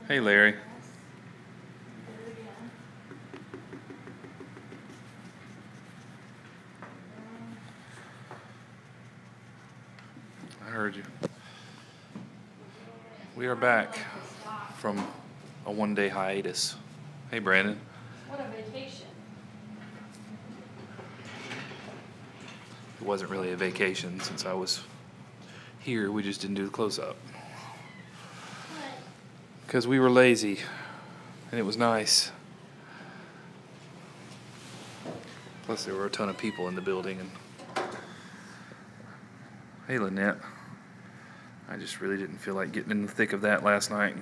Hey, Larry. I heard you. We are back from a one-day hiatus. Hey, Brandon. What a vacation. It wasn't really a vacation since I was here. We just didn't do the close-up. Because we were lazy, and it was nice. Plus, there were a ton of people in the building. And hey, Lynette. I just really didn't feel like getting in the thick of that last night.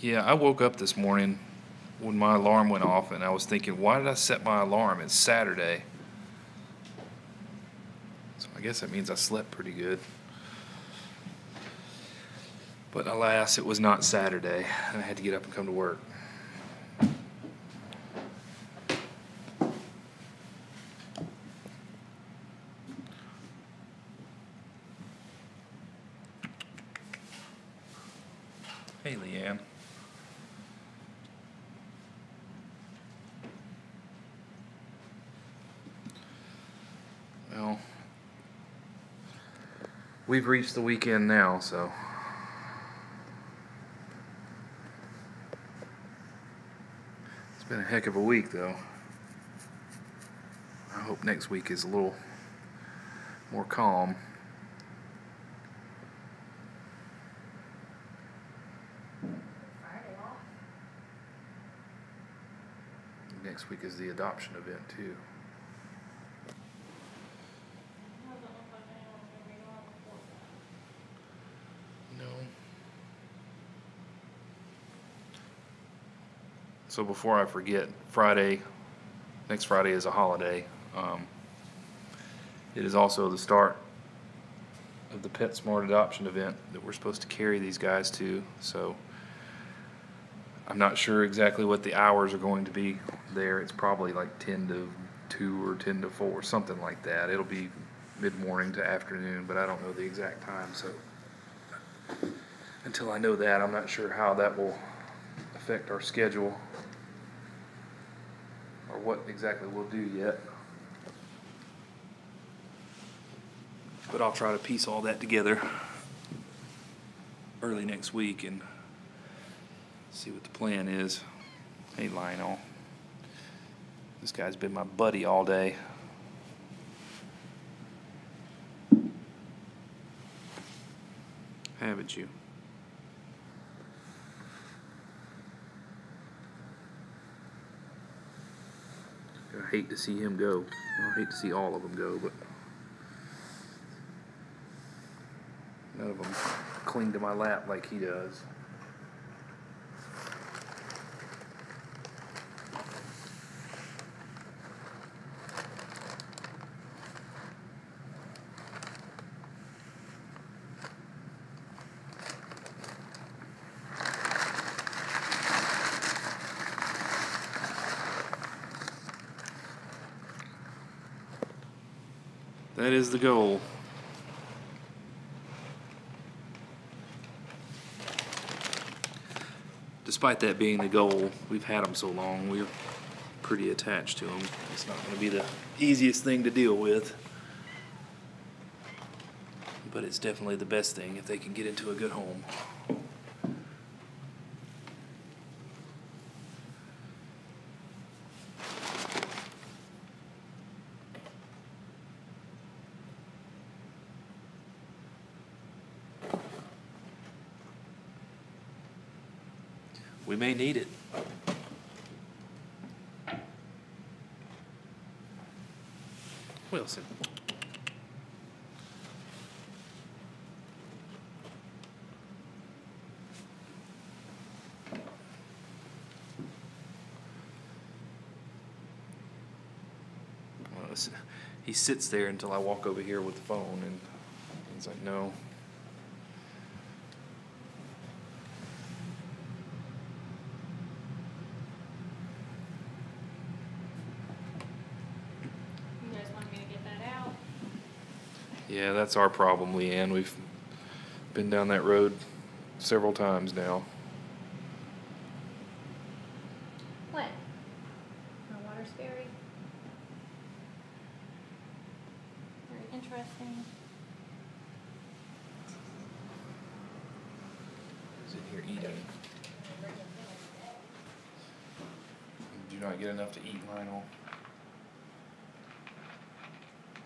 Yeah, I woke up this morning when my alarm went off, and I was thinking, why did I set my alarm? It's Saturday. So I guess that means I slept pretty good. But alas, it was not Saturday, and I had to get up and come to work. Hey, Leanne. Well, we've reached the weekend now, so it's been a heck of a week, though. I hope next week is a little more calm. Friday off. Next week is the adoption event, too. No. So before I forget, next Friday is a holiday. It is also the start of the PetSmart adoption event that we're supposed to carry these guys to. So I'm not sure exactly what the hours are going to be there. It's probably like 10 to 2 or 10 to 4, something like that. It'll be mid-morning to afternoon, but I don't know the exact time. So until I know that, I'm not sure how that will affect our schedule or what exactly we'll do yet. But I'll try to piece all that together early next week and see what the plan is. Hey, Lionel. This guy's been my buddy all day. Haven't you? I hate to see him go. Well, I hate to see all of them go, but none of them cling to my lap like he does. That is the goal. despite that being the goal, we've had them so long, we're pretty attached to them. It's not going to be the easiest thing to deal with, but it's definitely the best thing if they can get into a good home. We may need it. Wilson. Well, he sits there until I walk over here with the phone, and he's like, no. Yeah, that's our problem, Leanne. We've been down that road several times now. What? My water's very interesting. He's in here eating. Do not get enough to eat, Lionel.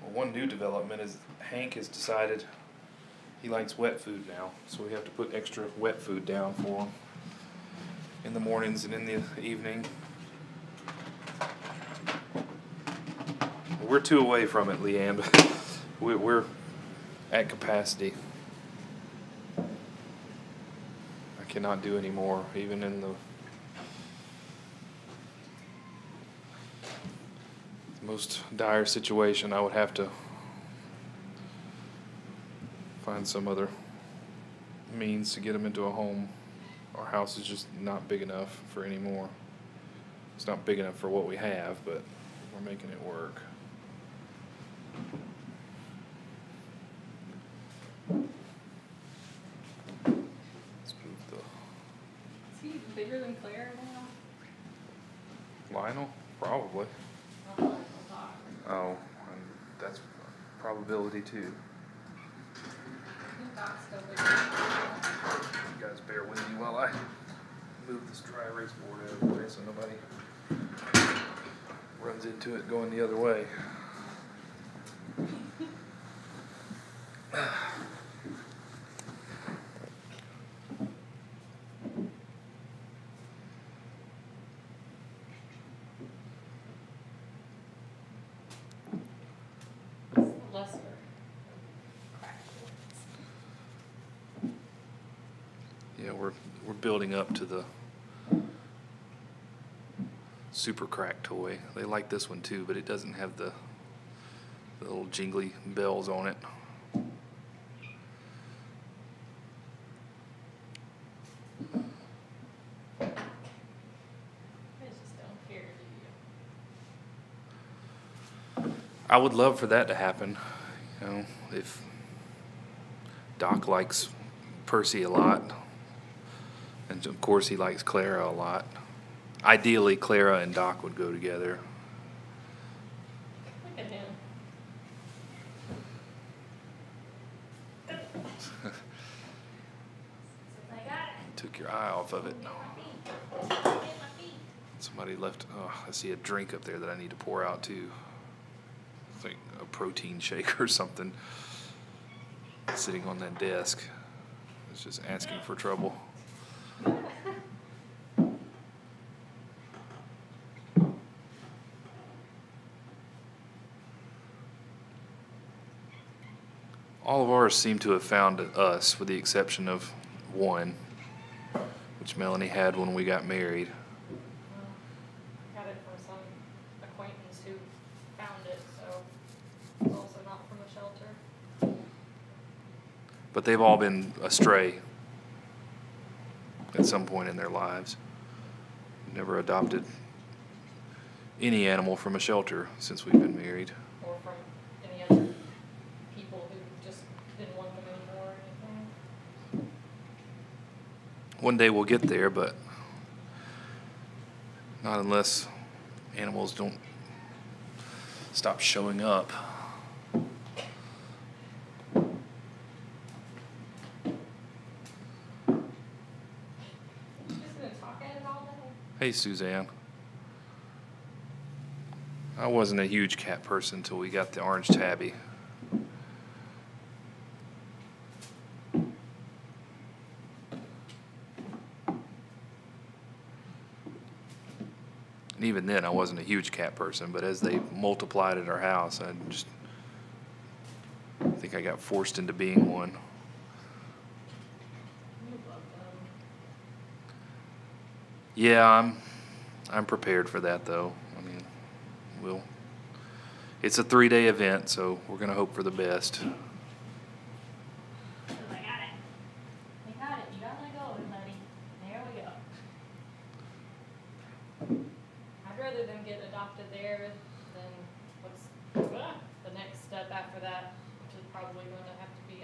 Well, one new development is Hank has decided he likes wet food now, so we have to put extra wet food down for him in the mornings and in the evening. We're 2 away from it, Leanne, but we're at capacity. I cannot do any more, even in the most dire situation. I would have to find some other means to get them into a home. Our house is just not big enough for any more. It's not big enough for what we have, but we're making it work. Let's move the... Is he bigger than Claire now? Lionel? Probably. Oh, and that's probability too. You guys bear with me while I move this dry erase board out of the way so nobody runs into it going the other way. Lesser. Yeah, we're building up to the super crack toy. They like this one too, but it doesn't have the little jingly bells on it. I just don't care, do you? I would love for that to happen. You know, if Doc likes Percy a lot, and of course he likes Clara a lot. Ideally, Clara and Doc would go together. Look at him. I got it. Took your eye off of it. Get my feet. Somebody left, oh, I see a drink up there that I need to pour out too. It's like a protein shake or something sitting on that desk. It's just asking for trouble. All of ours seem to have found us, with the exception of one, which Melanie had when we got married. I got it from some acquaintance who found it, so it's also not from a shelter. But they've all been astray at some point in their lives. Never adopted any animal from a shelter since we've been married. Or from any other people who just didn't want them anymore or anything. One day we'll get there, but Not unless animals don't stop showing up. Hey, Suzanne. I wasn't a huge cat person until we got the orange tabby. And even then, I wasn't a huge cat person, but as they multiplied at our house, I think I got forced into being one. You love them. Yeah, I'm prepared for that though. I mean, it's a 3-day event, so we're gonna hope for the best. I got it. I got it. You gotta let go of it, buddy. There we go. I'd rather them get adopted there than what's the next step after that, which is probably going to have to be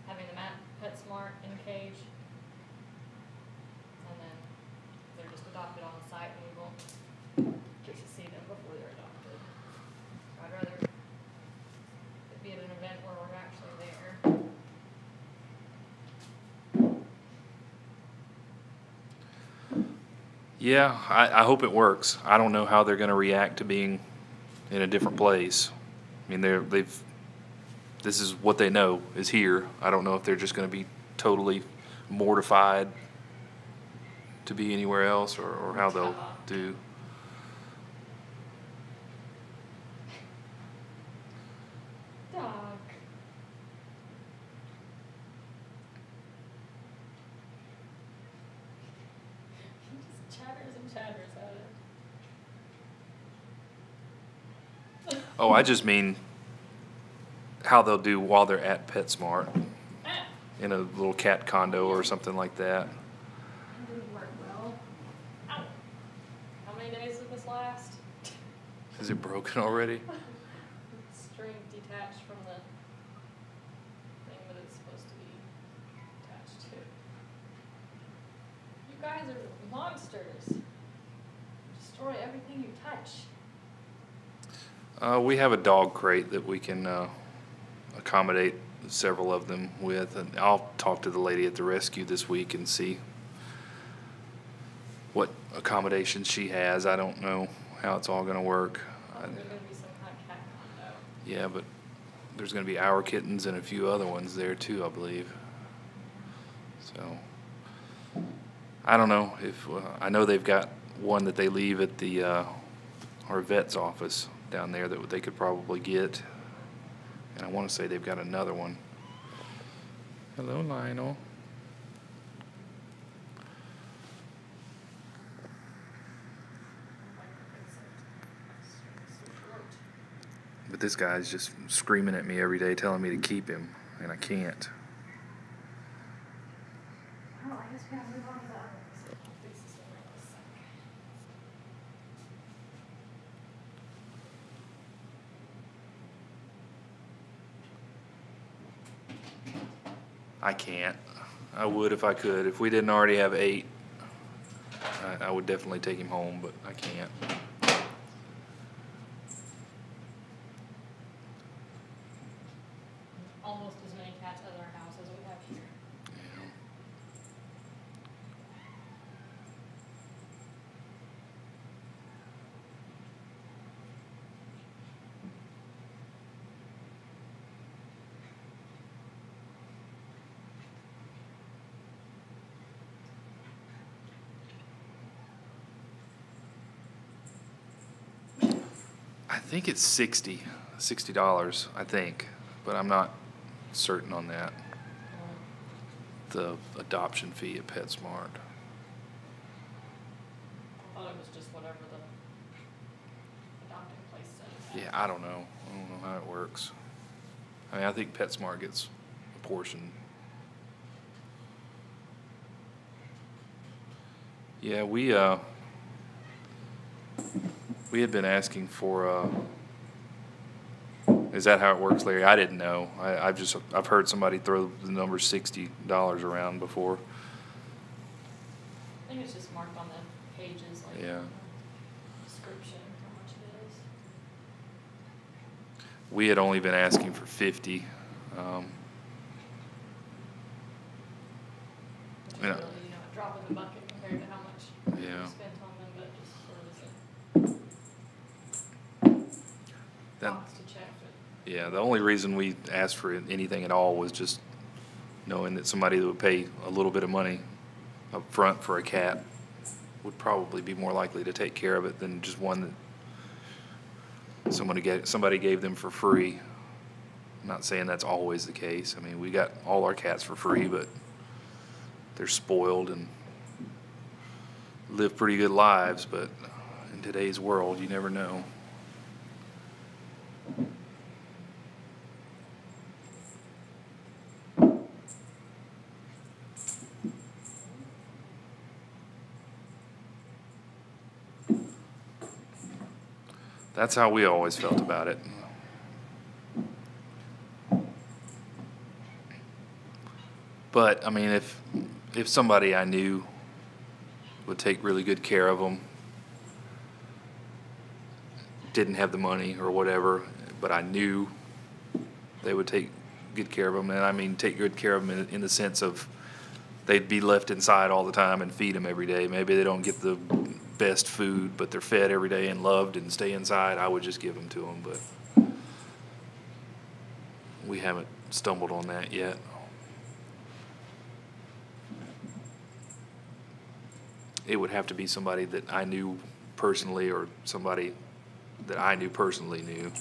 having them at PetSmart in a cage. And then they're just adopted on the site and we won't get to see them before they're adopted. So I'd rather it be at an event where we're actually there. Yeah, I hope it works. I don't know how they're gonna react to being in a different place. I mean, this is what they know is here. I don't know if they're just gonna be totally mortified to be anywhere else or how they'll do. Dog. He just chatters and chatters at it. Oh, I just mean how they'll do while they're at PetSmart in a little cat condo or something like that. That didn't work well. Ow. How many days did this last? Is it broken already? String detached from the thing that it's supposed to be attached to. You guys are monsters. You destroy everything you touch. We have a dog crate that we can accommodate several of them with, and I'll talk to the lady at the rescue this week and see what accommodations she has. I don't know how it's all going to work. There's going to be some kind of cat condo. Yeah, but there's going to be our kittens and a few other ones there too, I believe. So I don't know if I know they've got one that they leave at the our vet's office down there that they could probably get, and I want to say they've got another one. Hello, Lionel. But this guy's just screaming at me every day, telling me to keep him, and I can't. Well, I guess we gotta move on to the others. I'll fix this one real quick. I can't. I would if I could. If we didn't already have 8, I would definitely take him home, but I can't. Almost as many cats at our house as we have here. Yeah. I think it's $60, I think, but I'm not certain on that. The adoption fee at PetSmart. I thought it was just whatever the adopting place said. Yeah, I don't know. I don't know how it works. I mean, I think PetSmart gets a portion. Yeah, we had been asking for is that how it works, Larry? I didn't know. I've heard somebody throw the number $60 around before. I think it's just marked on the pages, like Yeah. description, how much it is. We had only been asking for 50. Which is Yeah. really, a drop in the bucket compared to how much Yeah. we spent on them, but just sort of That, box to check. But yeah, the only reason we asked for anything at all was just knowing that somebody that would pay a little bit of money up front for a cat would probably be more likely to take care of it than just one that somebody gave them for free. I'm not saying that's always the case. I mean, we got all our cats for free, but they're spoiled and live pretty good lives, but in today's world, you never know. That's how we always felt about it. But, I mean, if somebody I knew would take really good care of them, didn't have the money or whatever, but I knew they would take good care of them, and I mean take good care of them in the sense of they'd be left inside all the time and feed them every day. Maybe they don't get the best food, but they're fed every day and loved and stay inside. I would just give them to them, but we haven't stumbled on that yet. It would have to be somebody that I knew personally or somebody that I knew personally knew.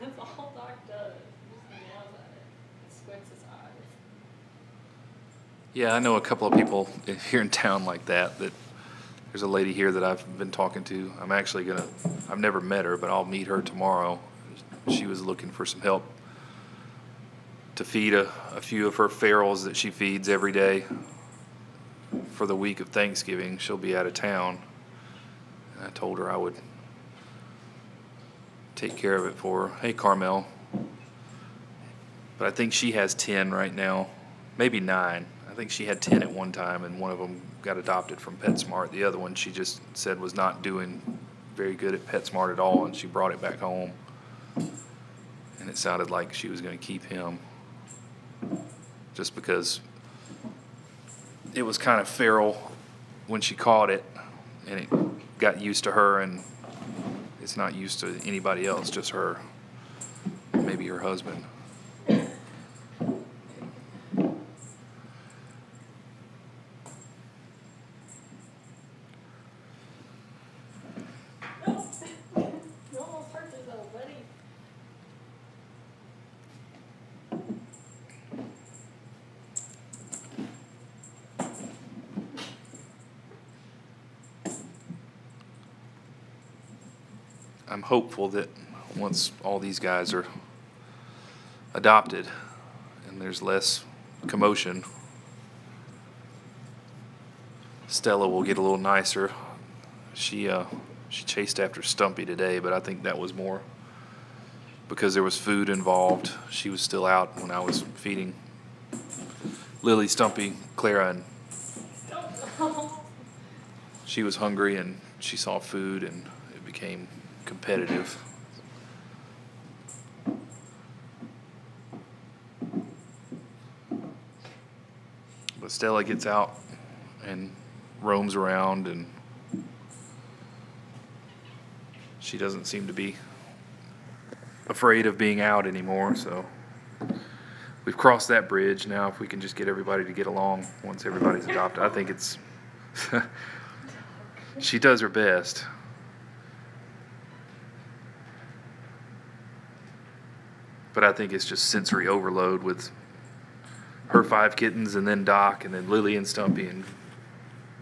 That's all Doc does. He just yells at it and squints his eyes. Yeah, I know a couple of people here in town like that. There's a lady here that I've been talking to. I've never met her, but I'll meet her tomorrow. She was looking for some help to feed a few of her ferals that she feeds every day for the week of Thanksgiving. She'll be out of town. And I told her I would take care of it for her. Hey, Carmel. But I think she has 10 right now, maybe 9. I think she had 10 at one time, and one of them got adopted from PetSmart. The other one she just said was not doing very good at PetSmart at all, and she brought it back home. And it sounded like she was going to keep him just because it was kind of feral when she caught it, and it got used to her, and it's not used to anybody else, just her, maybe her husband. You almost hurt yourself, buddy. I'm hopeful that once all these guys are adopted and there's less commotion, Stella will get a little nicer. She chased after Stumpy today, but I think that was more because there was food involved. She was still out when I was feeding Lily, Stumpy, Clara, and she was hungry and she saw food and it became competitive. But Stella gets out and roams around, and she doesn't seem to be afraid of being out anymore, so we've crossed that bridge. Now if we can just get everybody to get along once everybody's adopted, I think it's she does her best. But I think it's just sensory overload with her 5 kittens and then Doc and then Lily and Stumpy and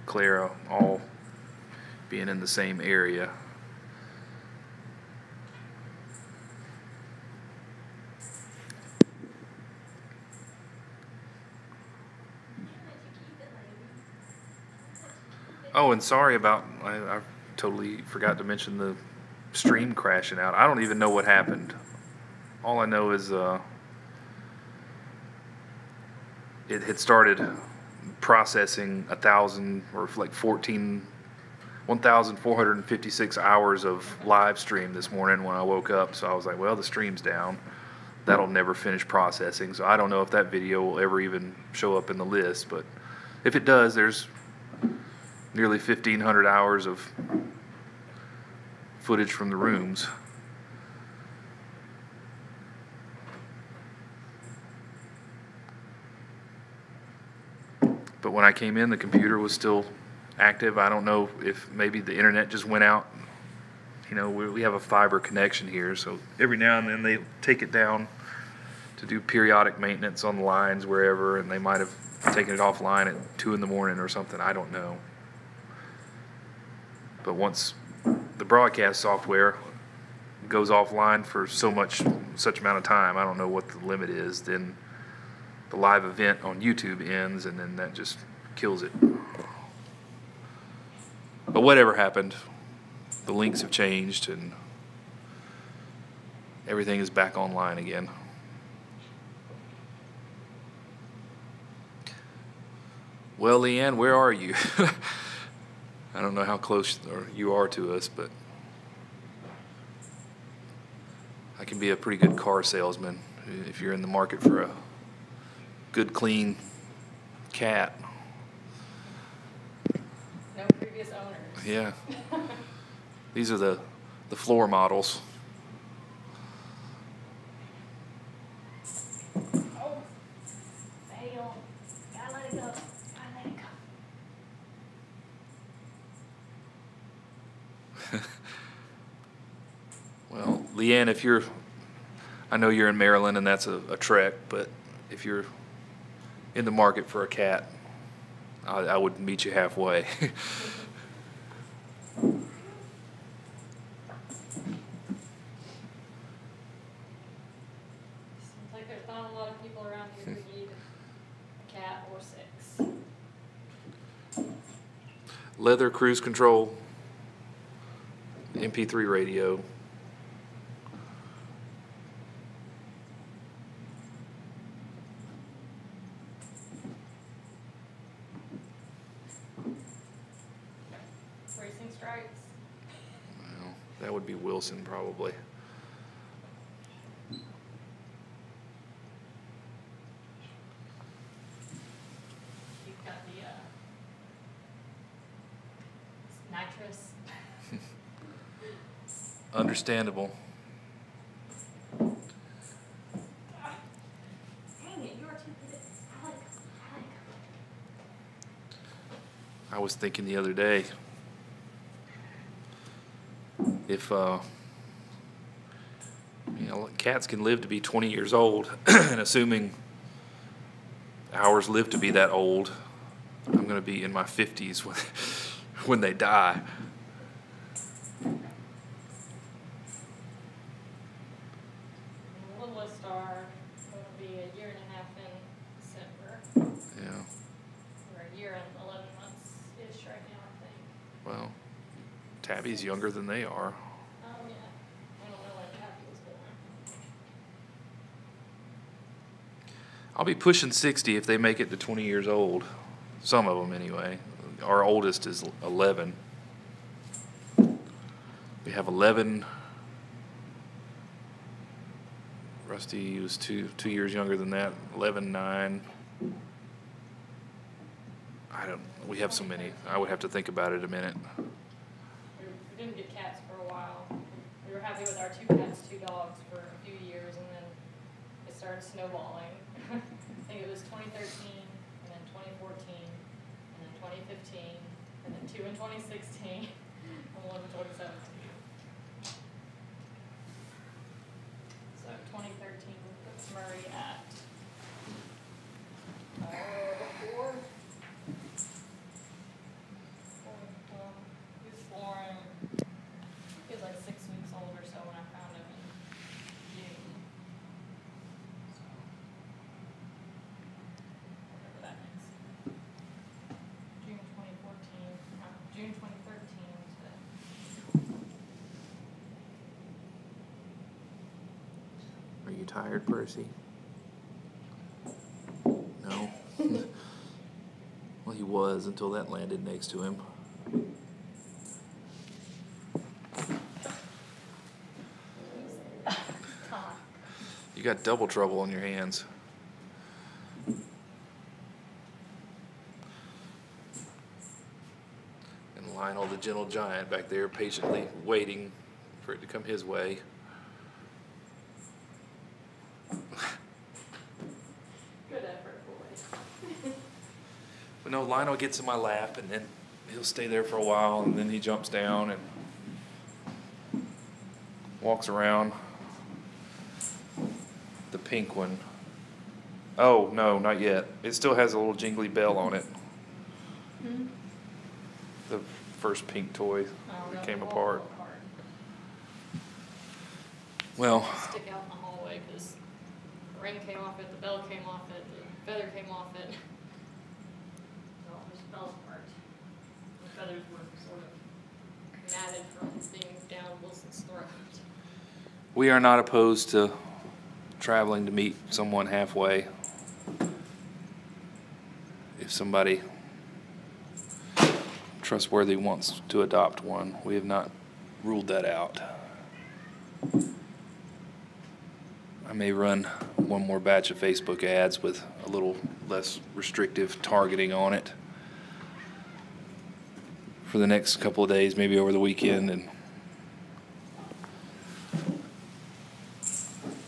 Clara all being in the same area. Oh, and sorry about, I totally forgot to mention the stream crashing out. I don't even know what happened. All I know is it had started processing 1,000 or like 1,456 hours of live stream this morning when I woke up. So I was like, well, the stream's down. That'll never finish processing. So I don't know if that video will ever even show up in the list, but if it does, there's nearly 1,500 hours of footage from the rooms. But when I came in, the computer was still active. I don't know if maybe the internet just went out. You know, we have a fiber connection here, so every now and then they take it down to do periodic maintenance on the lines wherever, and they might have taken it offline at 2 in the morning or something. I don't know. But once the broadcast software goes offline for such amount of time, I don't know what the limit is, then the live event on YouTube ends, and then that just kills it. But whatever happened, the links have changed and everything is back online again. Well, Leanne, where are you? I don't know how close you are to us, but I can be a pretty good car salesman if you're in the market for a good, clean cat. No previous owners. Yeah. These are the floor models. Oh, fail. Gotta let it go. Gotta let it go. Well, Leanne, if you're, I know you're in Maryland and that's a trek, but if you're in the market for a cat, I would meet you halfway. Seems like there's not a lot of people around here who need a cat or 6. Leather cruise control, MP3 radio. Racing stripes. Well, that would be Wilson probably. You've got the nitrous. Understandable. Dang it, you are too good. I like 'em. I like 'em. I was thinking the other day, if you know, cats can live to be 20 years old, and assuming ours live to be that old, I'm going to be in my 50s when they die. The littlest are going to be a year and a half in December. Yeah. We're a year and 11 months-ish right now, I think. Well, Tabby's younger than they are. Oh, yeah. I don't know when Happy was born. I'll be pushing 60 if they make it to 20 years old. Some of them, anyway. Our oldest is 11. We have 11. Rusty was two years younger than that. 11, 9. We have so many. I would have to think about it a minute. We didn't get cats for a while. We were happy with our 2 cats, 2 dogs for a few years, and then it started snowballing. I think it was 2013, and then 2014, and then 2015, and then 2 in 2016, and 1 in 2017. So 2013 puts Murray at 4. He was like 6 weeks old or so when I found him in June. So, whatever that is. June 2014, you tired, Percy? No? Well, he was until that landed next to him. You got double trouble on your hands. And Lionel the gentle giant back there patiently waiting for it to come his way. Good effort, boy. But no, Lionel gets in my lap and then he'll stay there for a while and then he jumps down and walks around. The pink one. Oh, no, not yet. It still has a little jingly bell on it. Hmm? The first pink toy that came apart. Well, Stick out in the hallway because the ring came off it, the bell came off it, the feather came off it. It all just fell apart. The feathers were sort of matted from being down Wilson's throat. we are not opposed to traveling to meet someone halfway. If somebody trustworthy wants to adopt one, we have not ruled that out. I may run one more batch of Facebook ads with a little less restrictive targeting on it for the next couple of days, maybe over the weekend and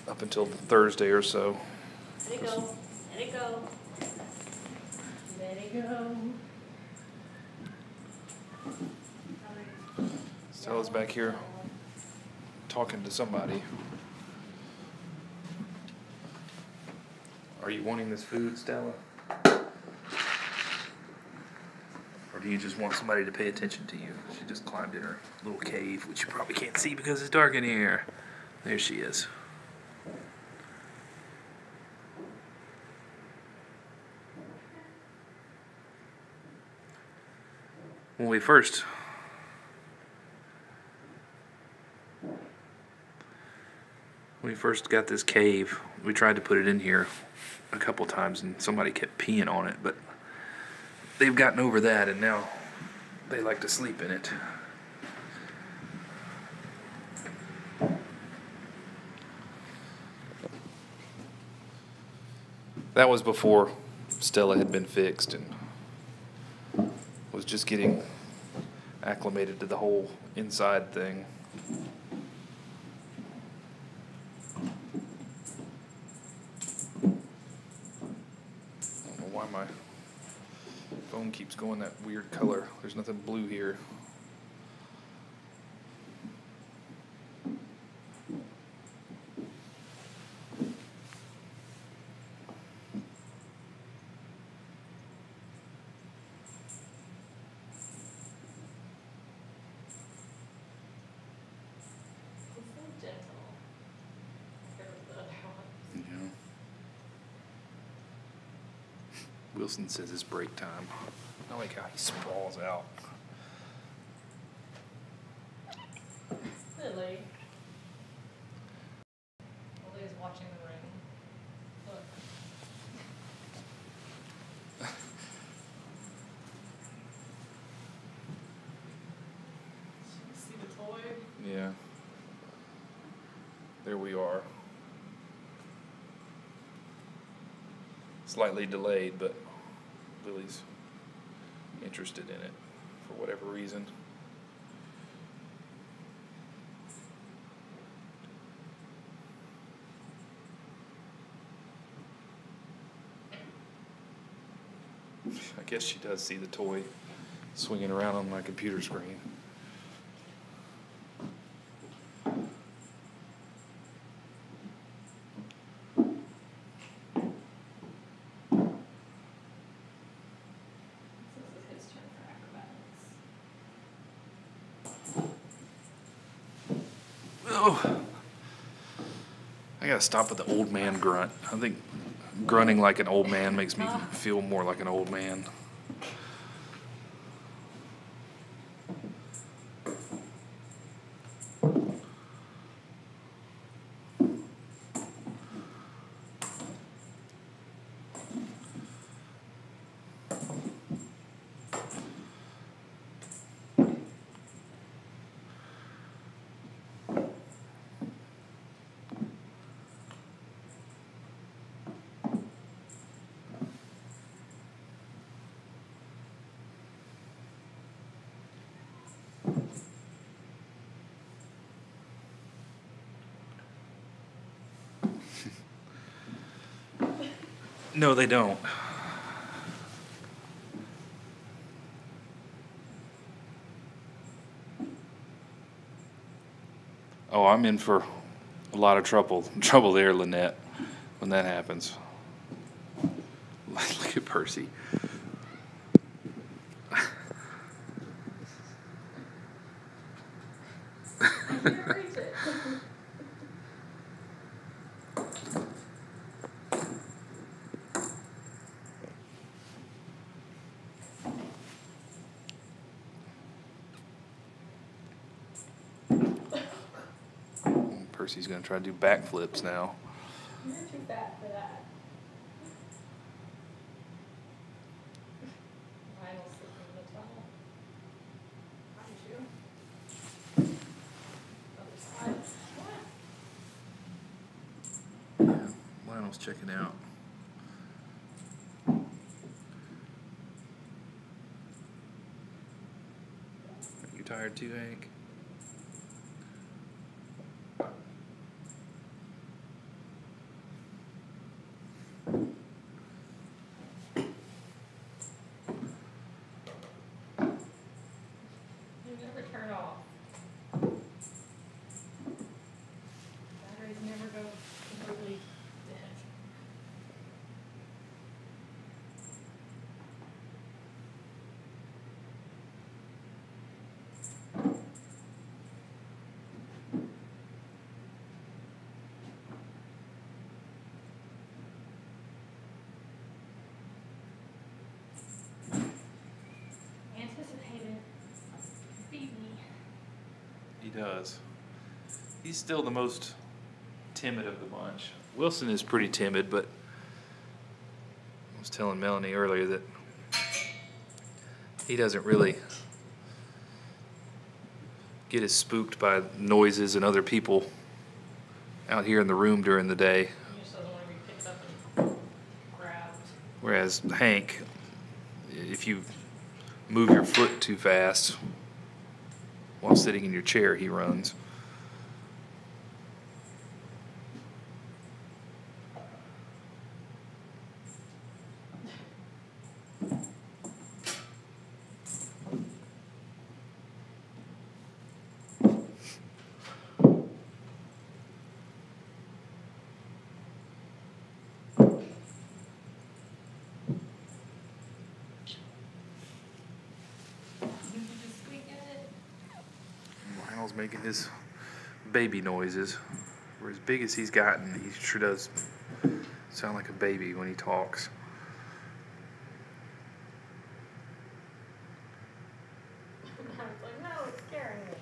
up until Thursday or so. Let it go. Let it go. Let it go. Stella's back here talking to somebody. Are you wanting this food, Stella? Or do you just want somebody to pay attention to you? She just climbed in her little cave, which you probably can't see because it's dark in here. There she is. When we first got this cave, we tried to put it in here a couple times and somebody kept peeing on it, but they've gotten over that and now they like to sleep in it. That was before Stella had been fixed and was just getting acclimated to the whole inside thing. I don't know why my phone keeps going that weird color. There's nothing blue here. Yeah. Wilson says it's break time. I like how he sprawls out. Lily. Lily's watching the ring. Look. See the toy? Yeah. There we are. Slightly delayed, but Lily's interested in it for whatever reason. I guess she does see the toy swinging around on my computer screen. This is his turn for acrobatics. Oh, I gotta stop with the old man grunt. I think grunting like an old man makes me feel more like an old man. No, they don't. Oh, I'm in for a lot of trouble there, Lynette, when that happens. Look at Percy. Percy's gonna try to do backflips now. You're too fat for that. Lionel's slipping in the tunnel. Behind you. Other side. Yeah, Lionel's checking out. Are you tired too, Hank? You never turn off. Batteries never go completely dead. Anticipated. Beat me. He does. He's still the most timid of the bunch. Wilson is pretty timid, but I was telling Melanie earlier that he doesn't really get as spooked by noises and other people out here in the room during the day. He just doesn't want to be picked up and grabbed. Whereas Hank, if you move your foot too fast while sitting in your chair, he runs. Did you just squeak at it? Lionel's making his baby noises. For as big as he's gotten, he sure does sound like a baby when he talks. I was like, no, it's scaring me.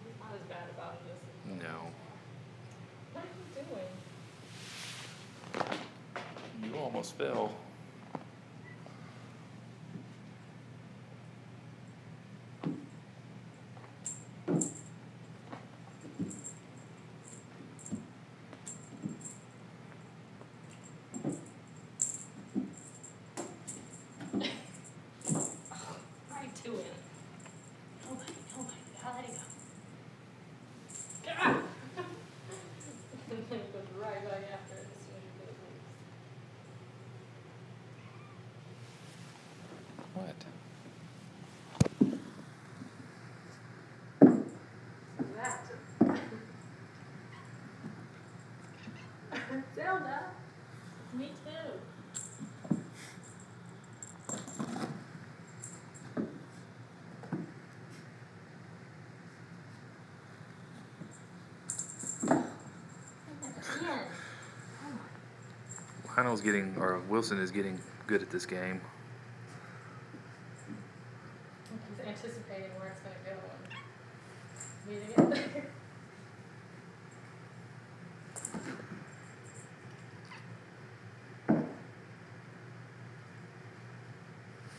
He's not as bad about it as No. what are you doing? You almost fell. Right to it. Nobody, I'll let it go. Ah! And then it goes right back after it as soon as you get it loose. What? That. Zelda. Me too. Again. Lionel's getting, or Wilson is getting good at this game. He's anticipating where it's going to go and meeting it there.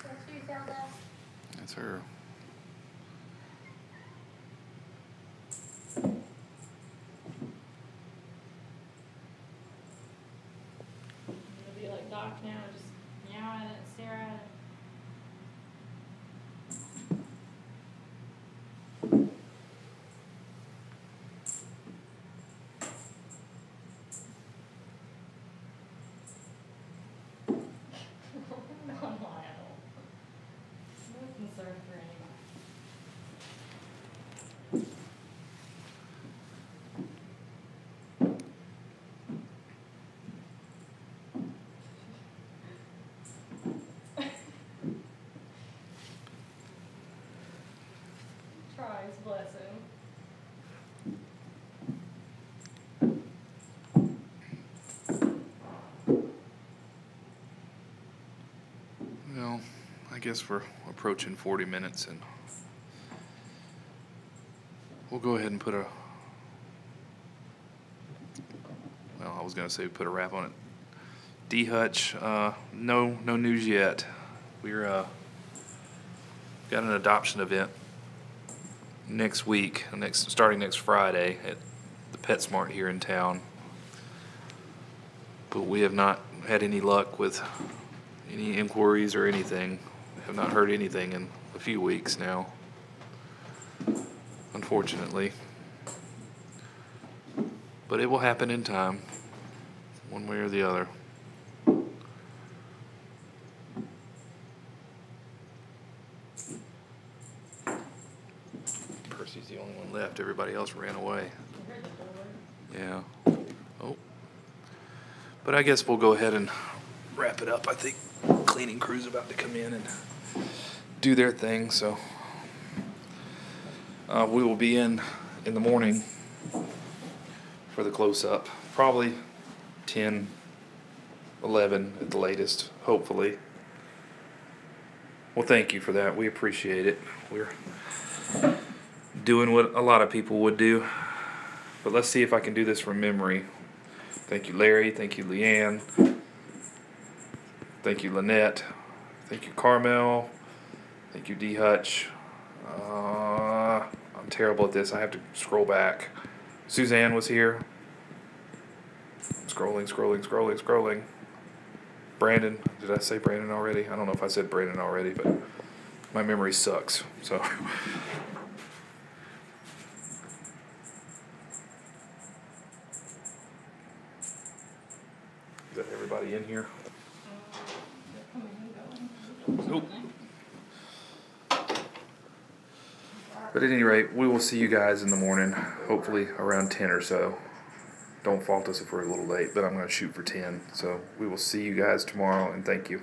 That's you, Zelda. sir. It'll be like Doc now, just meow at it and stare at it. Not Lyle. No concern for anybody. Tries, bless him. Well, I guess we're approaching 40 minutes, and we'll go ahead and put a, well, I was going to say put a wrap on it. D-Hutch, no news yet. We're got an adoption event next week, starting next Friday at the PetSmart here in town. But we have not had any luck with any inquiries or anything. Have not heard anything in a few weeks now, unfortunately. But it will happen in time, one way or the other. Percy's the only one left. Everybody else ran away. I heard the door. Yeah. Oh. But I guess we'll go ahead and wrap it up. I think cleaning crew's about to come in and do their thing, so we will be in the morning for the close-up. Probably 10, 11 at the latest, hopefully. Well, thank you for that. We appreciate it. We're doing what a lot of people would do. But let's see if I can do this from memory. Thank you, Larry. Thank you, Leanne. Thank you, Lynette. Thank you, Carmel. Thank you, D-Hutch. I'm terrible at this. I have to scroll back. Suzanne was here. Scrolling. Brandon. Did I say Brandon already? I don't know if I said Brandon already, but my memory sucks. So. Is that everybody in here? They're coming and going. Nope. But at any rate, we will see you guys in the morning, hopefully around 10 or so. Don't fault us if we're a little late, but I'm going to shoot for 10. So we will see you guys tomorrow, and thank you.